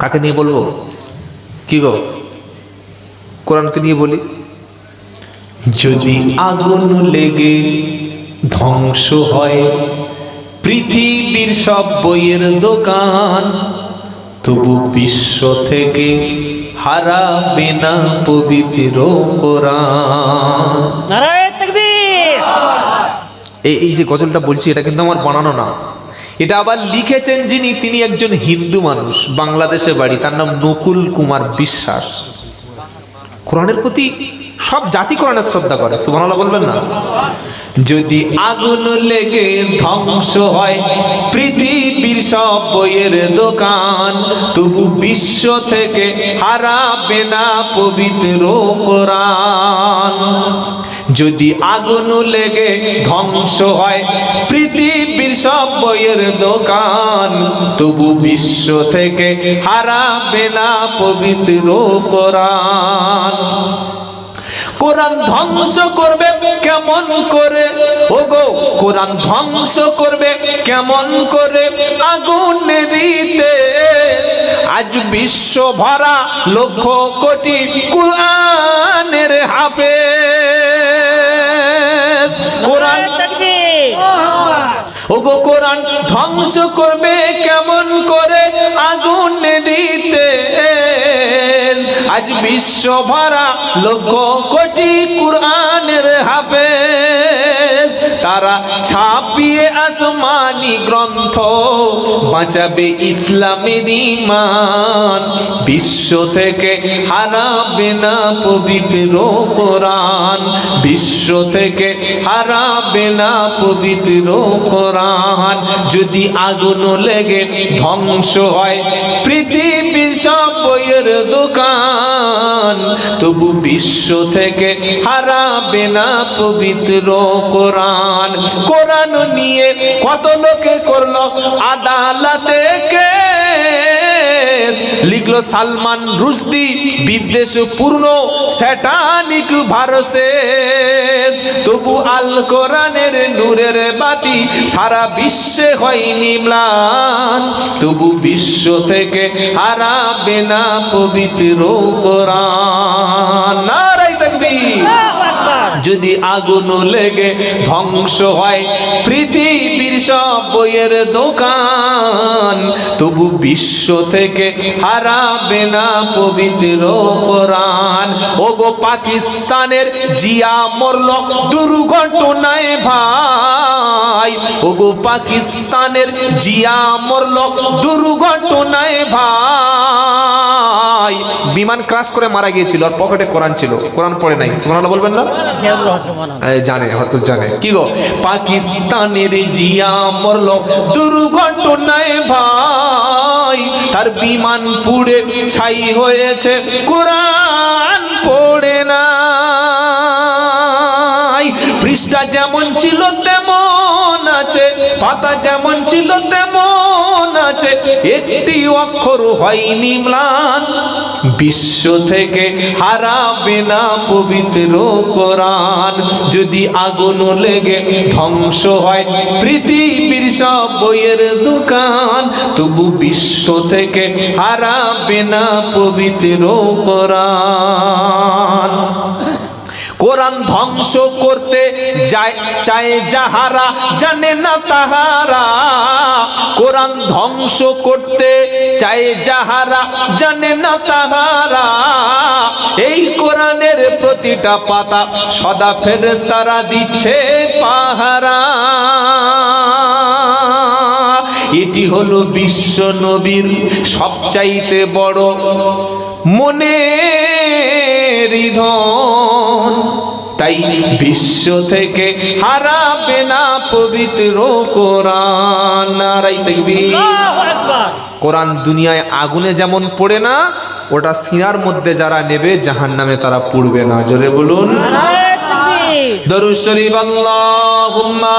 কাকে নিয়ে বলবো? কি গো, কোরআনকে নিয়ে বলি। যদি আগুন লেগে ধ্বংস হয় পৃথিবীর সব বইয়ের দোকান, তবু বিশ্ব থেকে হারাবে না পবিত্র কোরআন। নারায়ে তাকবীর। এই যে গজলটা বলছি এটা কিন্তু আমার বানানো না, এটা আবার লিখেছেন যিনি, তিনি একজন হিন্দু মানুষ, বাংলাদেশে বাড়ি, তার নাম নকুল কুমার বিশ্বাস। কোরআনের প্রতি সব জাতি কোরআনের শ্রদ্ধা করে, সুবহানাল্লাহ বলবেন না? যদি আগুন লেগে ধ্বংস হয় পৃথিবীর সব বইয়ের দোকান, তবু বিশ্ব থেকে হারাবে না পবিত্র কোরআন। যদি আগুন লেগে ধ্বংস হয় পৃথিবীর সব বইয়ের দোকান, তবু বিশ্ব থেকে হারাবে না পবিত্র কোরআন। কোরআন ধ্বংস করবে কেমন করে, ওগো কোরআন ধ্বংস করবে কেমন করে আগুনেরই তেজ। আজ বিশ্ব ভরা লক্ষ কোটি কোরআনের হাফেজ। কোরআন ওগো কোরআন ধ্বংস করবে কেমন করে আগুনেরই তেজ। আজ বিশ্ব ভরা লক্ষ কোটি কোরআনের হাফেজ। তারা ছাপিয়ে আসমানি গ্রন্থ বাঁচাবে ইসলামের ঈমান। বিশ্ব থেকে হারাবে না পবিত্র কোরআন, বিশ্ব থেকে হারাবে না পবিত্র কোরআন। যদি আগুন লেগে ধ্বংস হয় পৃথিবীর সব বইয়ের দোকান, তবু বিশ্ব থেকে হারাবে না পবিত্র কোরআন। কোরআন নিয়ে কত লোকে করলো আদালতে কেস, লিখলো সালমান রুশদি বিদ্বেষ পূর্ণ স্যাটানিক ভার্সেস। তবু আল কোরআনের নূরের বাতি সারা বিশ্বে হয়নি ম্লান, তবু বিশ্ব থেকে হারাবে না পবিত্র কোরআন। নারায়ে তাকবীর। যদি আগুন লেগে ধ্বংস হয় পৃথিবীর সব বইয়ের দোকান, তবু বিশ্ব থেকে হারাবে না পবিত্র কোরআন। ওগো পাকিস্তানের জিয়া মরল দুর্ঘটনায় ভাই, ওগো পাকিস্তানের জিয়া মরল দুর্ঘটনায় ভাই। বিমান ক্রাশ করে মারা গিয়েছিল, আর পকেটে কোরআন ছিল, কোরআন পড়ে নাই। সুবহানাল্লাহ বলবেন না? জানে, হয়তো জানে। কি গো, পাকিস্তানের জিয়া মরল দুর্ঘটনায় ভাই, তার বিমান পুড়ে ছাই হয়েছে, কোরআন পড়ে নাই। পৃষ্ঠা যেমন ছিল তেমন আছে, পাতা যেমন ছিল তেমন আছে, একটি অক্ষর হয়নি ম্লান। বিশ্ব থেকে হারাবে না পবিত্র কোরআন। যদি আগুন লেগে ধ্বংস হয় পৃথিবীর সব বইয়ের দোকান, তবু বিশ্ব থেকে হারাবে না পবিত্র কোরআন। কোরআন ধ্বংস করতে চায় যাহারা, জানে না তাহারা। কোরআন ধ্বংস করতে চায় যাহারা, জানে না তাহারা। এই কোরআনের প্রতিটা পাতা সদা ফেরেশতারা দিচ্ছে পাহারা। এটি হলো বিশ্ব নবীর সবচাইতে বড় মনের ধন, তাই বিশ্ব থেকে হারাবে না পবিত্র কোরআন। নারায়ে তাকবীর। কোরআন দুনিয়ায় আগুনে যেমন পড়ে না, ওটা সিনার মধ্যে যারা নেবে জাহান্নামে তারা পুড়বে না। জোরে বলুন দরুদ শরীফ। আল্লাহুম্মা